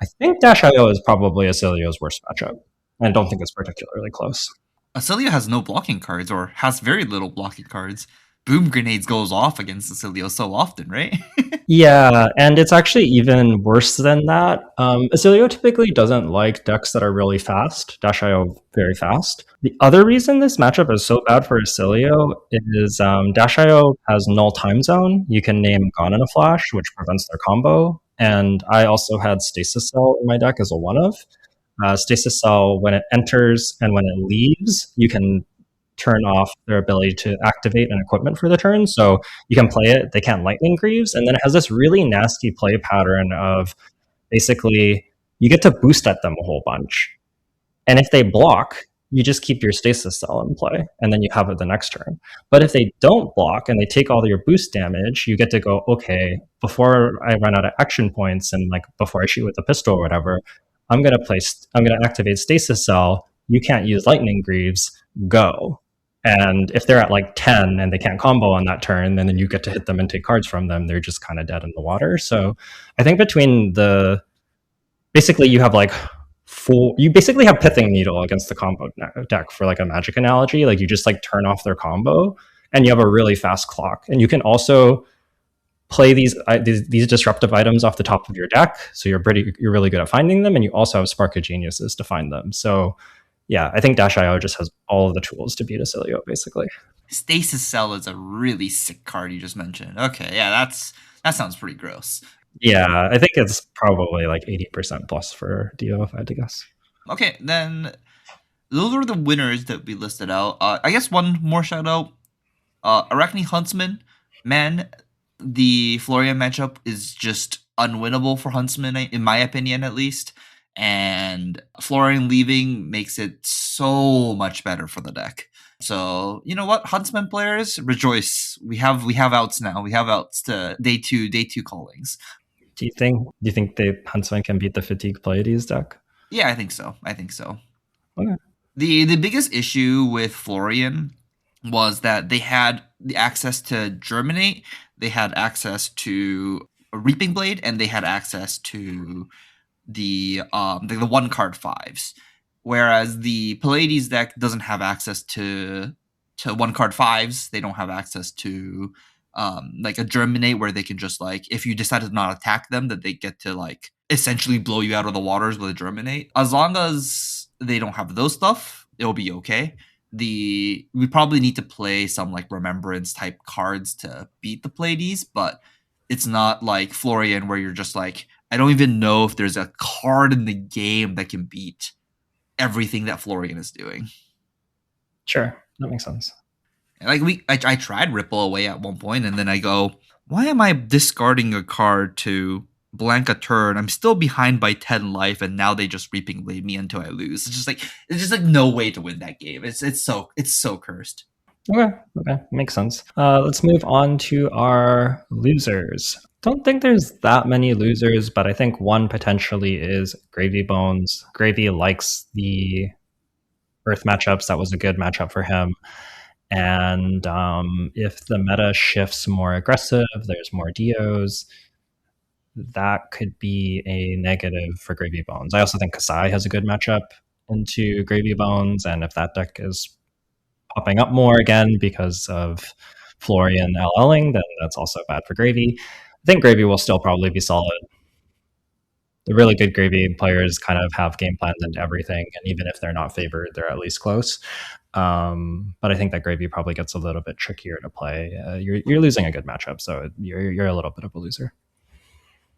I think Dash IO is probably Acilio's worst matchup. I don't think it's particularly close. Acilio has no blocking cards or has very little blocking cards. Boom grenades goes off against Acilio so often, right? Yeah, and it's actually even worse than that. Acilio typically doesn't like decks that are really fast. Dash.io very fast. The other reason this matchup is so bad for Acilio is Dash.io has null time zone. You can name Gone in a Flash, which prevents their combo. And I also had Stasis Cell in my deck as a one of. Stasis Cell, when it enters and when it leaves, you can turn off their ability to activate an equipment for the turn. So you can play it, they can't Lightning Greaves, and then it has this really nasty play pattern of basically you get to boost at them a whole bunch. And if they block, you just keep your stasis cell in play, and then you have it the next turn. But if they don't block and they take all your boost damage, you get to go, okay, before I run out of action points and like before I shoot with the pistol or whatever, I'm gonna activate stasis cell. You can't use lightning greaves. Go. And if they're at like 10 and they can't combo on that turn, then you get to hit them and take cards from them. They're just kind of dead in the water. So I think between the basically you have like you basically have pithing needle against the combo deck for like a magic analogy. Like you just like turn off their combo and you have a really fast clock. And you can also play these disruptive items off the top of your deck. So you're really good at finding them, and you also have Spark of Geniuses to find them. So yeah, I think Dash IO just has all of the tools to beat Acilio, basically. Stasis Cell is a really sick card you just mentioned. Okay, yeah, that sounds pretty gross. Yeah, I think it's probably like 80% plus for Dio, if I had to guess. Okay, then those are the winners that we listed out. I guess one more shout out. Arachne Huntsman, man, the Florian matchup is just unwinnable for Huntsman, in my opinion, at least. And Florian leaving makes it so much better for the deck. So you know what, Huntsman players, rejoice! We have outs now. We have outs to day two callings. Do you think the Huntsman can beat the Fatigue Pleiades deck? Yeah, I think so. I think so. Okay. The biggest issue with Florian was that they had the access to Germinate, they had access to a Reaping Blade, and they had access to the one card fives, whereas the Pallades deck doesn't have access to one card fives. They don't have access to like a Germinate where they can just like if you decide to not attack them, that they get to like essentially blow you out of the waters with a Germinate. As long as they don't have those stuff, it'll be okay. We probably need to play some like remembrance type cards to beat the Pleiades, but it's not like Florian where you're just like I don't even know if there's a card in the game that can beat everything that Florian is doing. Sure, that makes sense. Like I tried Ripple away at one point, and then I go, why am I discarding a card to blank a turn? I'm still behind by 10 life, and now they just Reaping Blade me until I lose. It's just like no way to win that game. It's so cursed. Okay, makes sense. Let's move on to our losers. Don't think there's that many losers, but I think one potentially is Gravy Bones. Gravy likes the Earth matchups. That was a good matchup for him. And if the meta shifts more aggressive, there's more Dios, that could be a negative for Gravy Bones. I also think Kasai has a good matchup into Gravy Bones, and if that deck is popping up more again because of Florian LLing, then that's also bad for Gravy. I think Gravy will still probably be solid. The really good Gravy players kind of have game plans into everything, and even if they're not favored, they're at least close. But I think that Gravy probably gets a little bit trickier to play. You're losing a good matchup, so you're a little bit of a loser.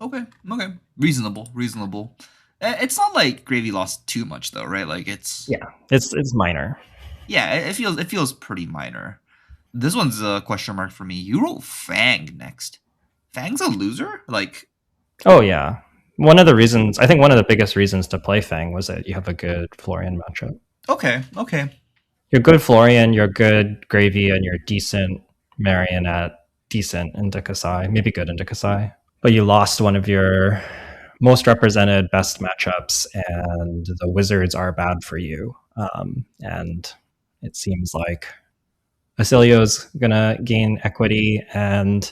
Okay, okay, reasonable. It's not like Gravy lost too much though, right? Like it's Yeah, it's minor. yeah, it feels pretty minor. This one's a question mark for me. You roll Fang next. Fang's a loser? Like, Oh yeah, one of the reasons I think one of the biggest reasons to play Fang was that you have a good Florian matchup. okay, okay. You're good Florian, you're good Gravy, and you're decent Marionette, decent into Kasai, maybe good into Kasai. But you lost one of your most represented best matchups, and the Wizards are bad for you. And it seems like Basilio's gonna gain equity, and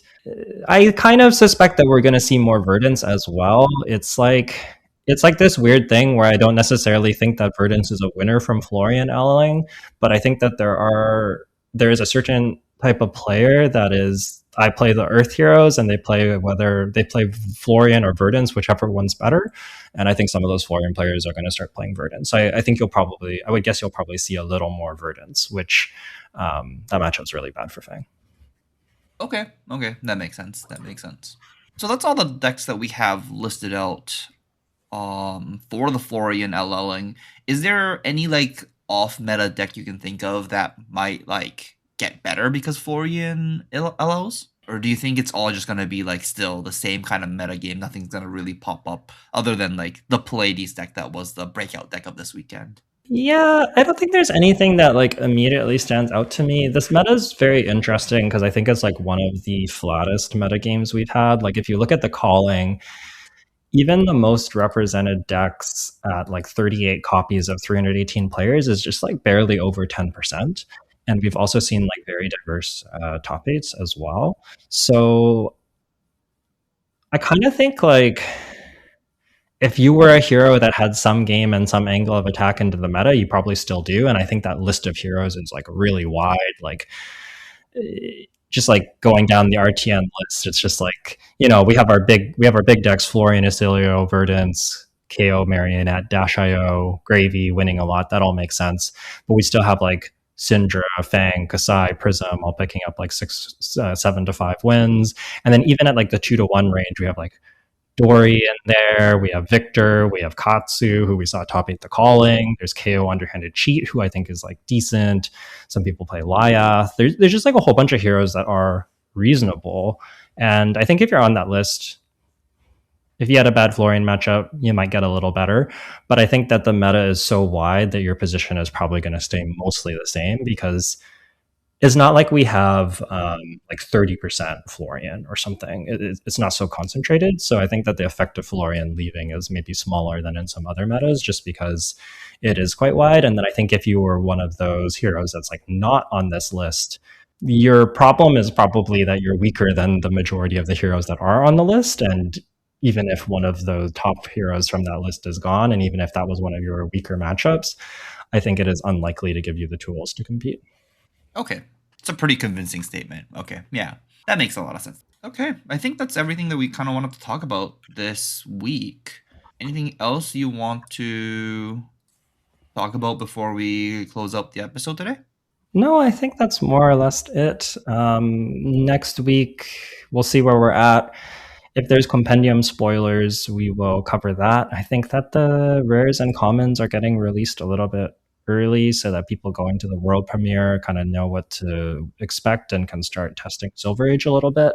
I kind of suspect that we're gonna see more Verdance as well. It's like this weird thing where I don't necessarily think that Verdance is a winner from Florian Elling, but I think that there is a certain type of player that is I play the Earth Heroes and they play whether they play Florian or Verdance, whichever one's better. And I think some of those Florian players are going to start playing Verdance. So I think I would guess you'll probably see a little more Verdance, which that matchup's really bad for Fang. Okay, okay, that makes sense. That makes sense. So that's all the decks that we have listed out for the Florian LLing. Is there any like off meta deck you can think of that might like get better because Florian LLs? Or do you think it's all just gonna be like still the same kind of meta game? Nothing's gonna really pop up other than like the Pallades deck that was the breakout deck of this weekend. Yeah, I don't think there's anything that like immediately stands out to me. This meta is very interesting because I think it's like one of the flattest meta games we've had. Like if you look at the calling, even the most represented decks at like 38 copies of 318 players is just like barely over 10%. And we've also seen like very diverse top eights as well. So I kind of think like if you were a hero that had some game and some angle of attack into the meta, you probably still do. And I think that list of heroes is like really wide. Like just like going down the RTN list, it's just like we have our big decks: Florian, Isilio, Verdance, KO, Marionette, Dash.io, Gravy, winning a lot. That all makes sense. But we still have like Syndra, Fang, Kasai, Prism, all picking up like 7 to 5 wins. And then even at like the 2 to 1 range, we have like Dory in there. We have Victor. We have Katsu, who we saw top 8 the calling. There's KO Underhanded Cheat, who I think is like decent. Some people play Lyath. There's just like a whole bunch of heroes that are reasonable. And I think if you're on that list, if you had a bad Florian matchup, you might get a little better. But I think that the meta is so wide that your position is probably going to stay mostly the same because It's not like we have like 30% Florian or something. It's not so concentrated. So I think that the effect of Florian leaving is maybe smaller than in some other metas just because it is quite wide. And then I think if you were one of those heroes that's like not on this list, your problem is probably that you're weaker than the majority of the heroes that are on the list. And even if one of the top heroes from that list is gone, and even if that was one of your weaker matchups, I think it is unlikely to give you the tools to compete. Okay. It's a pretty convincing statement. Okay. Yeah. That makes a lot of sense. Okay. I think that's everything that we kind of wanted to talk about this week. Anything else you want to talk about before we close up the episode today? No, I think that's more or less it. Next week, we'll see where we're at. If there's compendium spoilers, we will cover that. I think that the rares and commons are getting released a little bit early so that people going to the world premiere kind of know what to expect and can start testing Silver Age a little bit.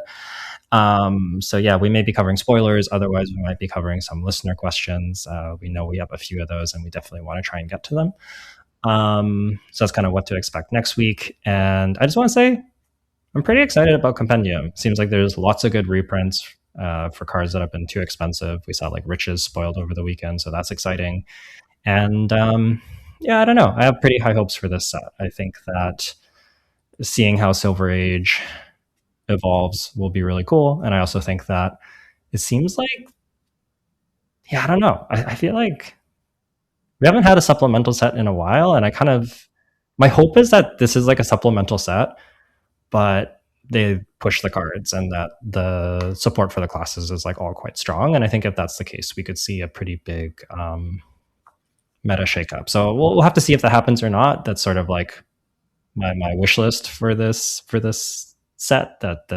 So yeah, we may be covering spoilers. Otherwise, we might be covering some listener questions. We know we have a few of those, and we definitely want to try and get to them. So that's kind of what to expect next week. And I just want to say I'm pretty excited about Compendium. Seems like there's lots of good reprints for cards that have been too expensive. We saw like Riches spoiled over the weekend, so that's exciting. And yeah, I don't know. I have pretty high hopes for this set. I think that seeing how Silver Age evolves will be really cool. And I also think that it seems like, yeah, I don't know. I feel like we haven't had a supplemental set in a while, and I kind of my hope is that this is like a supplemental set, but they push the cards and that the support for the classes is like all quite strong. And I think if that's the case, we could see a pretty big meta shakeup. So we'll have to see if that happens or not. That's sort of like my wish list for this set. That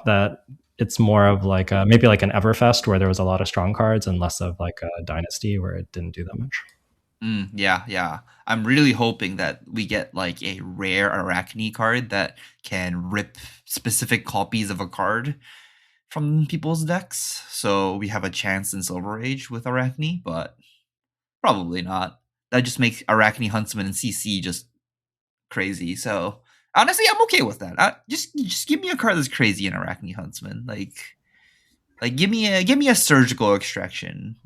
that it's more of like maybe like an Everfest where there was a lot of strong cards and less of like a Dynasty where it didn't do that much. Yeah, yeah. I'm really hoping that we get like a rare Arachne card that can rip specific copies of a card from people's decks. So we have a chance in Silver Age with Arachne, but probably not. That just makes Arachne Huntsman and CC just crazy. So honestly, I'm okay with that. Just give me a card that's crazy in Arachne Huntsman. Like give me a surgical extraction.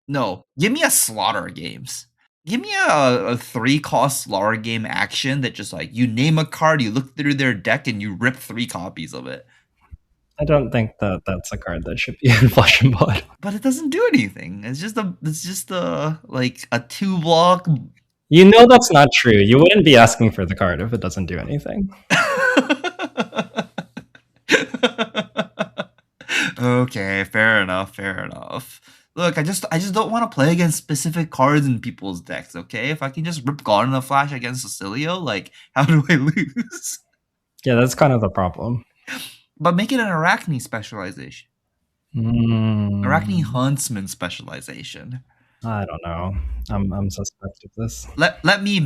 No, give me a slaughter games. Give me a 3-cost slaughter game action that just like you name a card, you look through their deck, and you rip 3 copies of it. I don't think that that's a card that should be in Flesh and Blood. But it doesn't do anything. It's just a like a 2 block. You know that's not true. You wouldn't be asking for the card if it doesn't do anything. Okay, fair enough, fair enough. Look, I just don't want to play against specific cards in people's decks, okay? If I can just rip Gone in a Flash against Cecilio, like, how do I lose? Yeah, that's kind of the problem. But make it an Arachne specialization. Arachne Huntsman specialization. I don't know. I'm suspect of this. Let me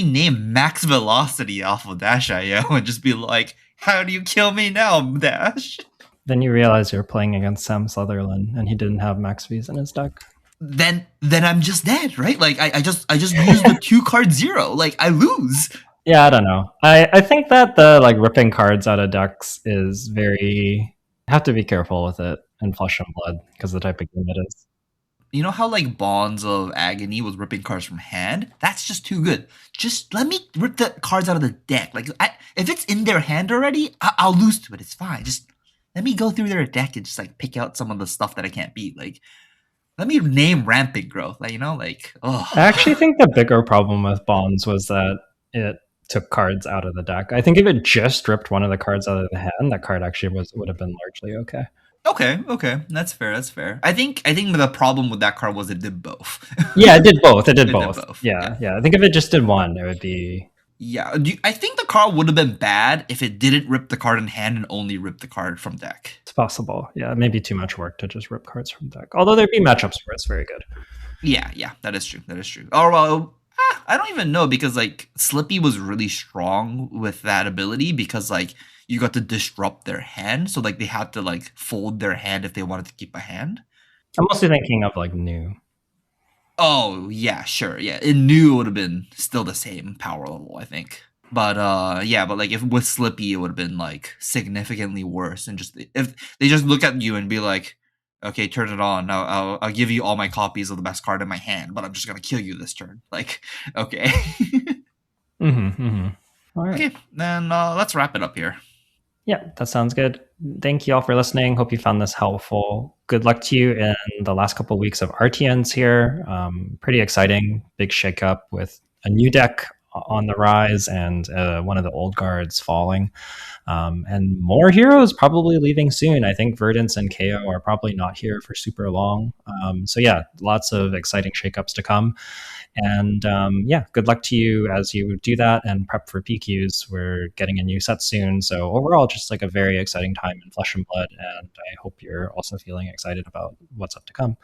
name Max Velocity off of Dash.io and just be like, how do you kill me now, Dash? Then you realize you're playing against Sam Sutherland, and he didn't have Max V's in his deck. Then I'm just dead, right? Like I just used the 2 card 0. Like I lose. Yeah, I don't know. I think that the like ripping cards out of decks is very have to be careful with it in Flesh and Blood because the type of game it is. You know how like Bonds of Agony was ripping cards from hand? That's just too good. Just let me rip the cards out of the deck. Like if it's in their hand already, I'll lose to it. It's fine. Just let me go through their deck and just like pick out some of the stuff that I can't beat. Like let me name Rampant Growth. Like oh. I actually think the bigger problem with Bonds was that it took cards out of the deck. I think if it just ripped one of the cards out of the hand, that card actually would have been largely okay. Okay, that's fair. That's fair. I think the problem with that card was it did both. Yeah, it did both. It did It did both. both, Yeah, yeah. yeah. I think if it just did one, it would be. Yeah, I think the card would have been bad if it didn't rip the card in hand and only rip the card from deck. It's possible. Yeah, maybe too much work to just rip cards from deck. Although there'd be matchups where it's very good. Yeah, that is true. That is true. Oh well, I don't even know because like Slippy was really strong with that ability because like you got to disrupt their hand, so like they had to like fold their hand if they wanted to keep a hand. I'm mostly thinking of like new. Oh yeah, sure, yeah. It knew it would have been still the same power level, I think. But yeah, but like if with Slippy, it would have been like significantly worse. And just if they just look at you and be like, "Okay, turn it on. I'll give you all my copies of the best card in my hand, but I'm just gonna kill you this turn." Like, okay, All right. okay, then let's wrap it up here. Yeah, that sounds good. Thank you all for listening. Hope you found this helpful. Good luck to you in the last couple of weeks of RTNs here. Pretty exciting, big shakeup with a new deck on the rise and one of the old guards falling. And more heroes probably leaving soon. I think Verdance and KO are probably not here for super long. So yeah, lots of exciting shakeups to come. And yeah, good luck to you as you do that and prep for PQs. We're getting a new set soon. So overall, just like a very exciting time in Flesh and Blood. And I hope you're also feeling excited about what's up to come.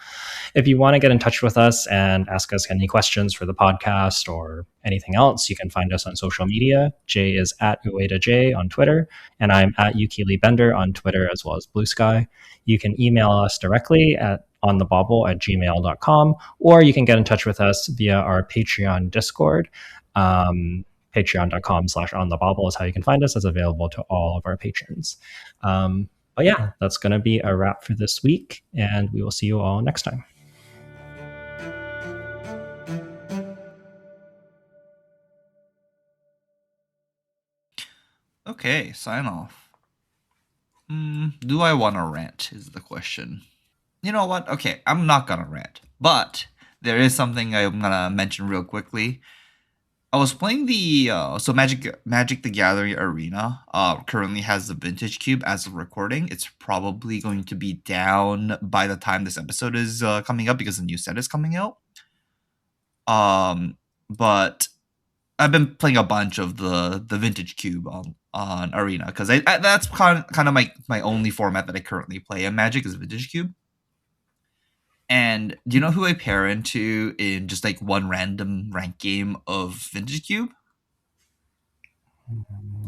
If you want to get in touch with us and ask us any questions for the podcast or anything else, you can find us on social media. Jay is at Ueda J on Twitter, and I'm at Yukili Bender on Twitter as well as Blue Sky. You can email us directly at onthebobble@gmail.com, or you can get in touch with us via our Patreon Discord. Patreon.com/onthebobble is how you can find us. It's available to all of our patrons. But yeah, that's going to be a wrap for this week, and we will see you all next time. Okay, sign off. Do I want to rant? Is the question. You know what? Okay, I'm not gonna rant, but there is something I'm gonna mention real quickly. I was playing the so Magic the Gathering Arena. Currently has the Vintage Cube as of recording. It's probably going to be down by the time this episode is coming up because the new set is coming out. But I've been playing a bunch of the Vintage Cube on Arena because that's kind of my only format that I currently play in Magic is Vintage Cube. And do you know who I pair into in just like one random rank game of Vintage Cube?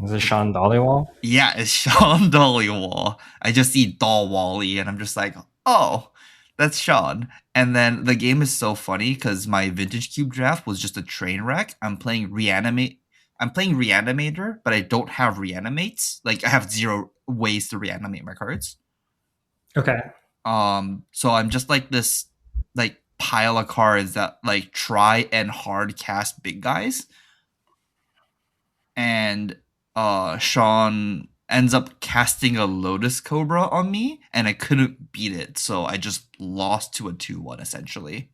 Is it Sean Dollywall? Yeah, it's Sean Dollywall. I just see Doll Wally and I'm just like, oh, that's Sean. And then the game is so funny because my Vintage Cube draft was just a train wreck. I'm playing Reanimator, but I don't have reanimates. Like I have zero ways to reanimate my cards. Okay. So I'm just like this like pile of cards that like try and hard cast big guys. And Sean ends up casting a Lotus Cobra on me and I couldn't beat it, so I just lost to a 2-1 essentially.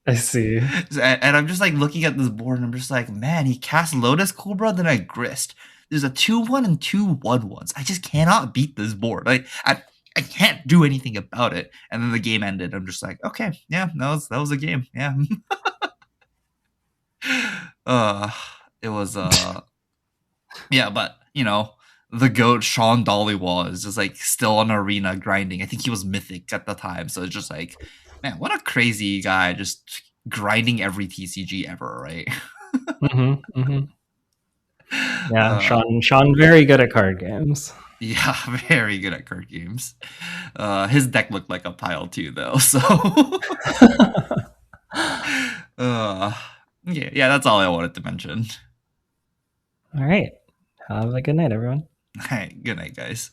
I see. And I'm just like looking at this board and I'm just like, man, he cast Lotus Cobra, then I grist. There's a 2-1 and 2-1-1s. I just cannot beat this board. Like I can't do anything about it. And then the game ended. I'm just like, okay, yeah, that was a game. Yeah. It was yeah, but you know, the goat Sean Dollywall is just like still on Arena grinding. I think he was mythic at the time, so it's just like, man, what a crazy guy, just grinding every TCG ever, right? Yeah, Sean, very good at card games. Yeah, very good at card games. His deck looked like a pile too, though. So, yeah, that's all I wanted to mention. All right. Have a good night, everyone. All right, good night, guys.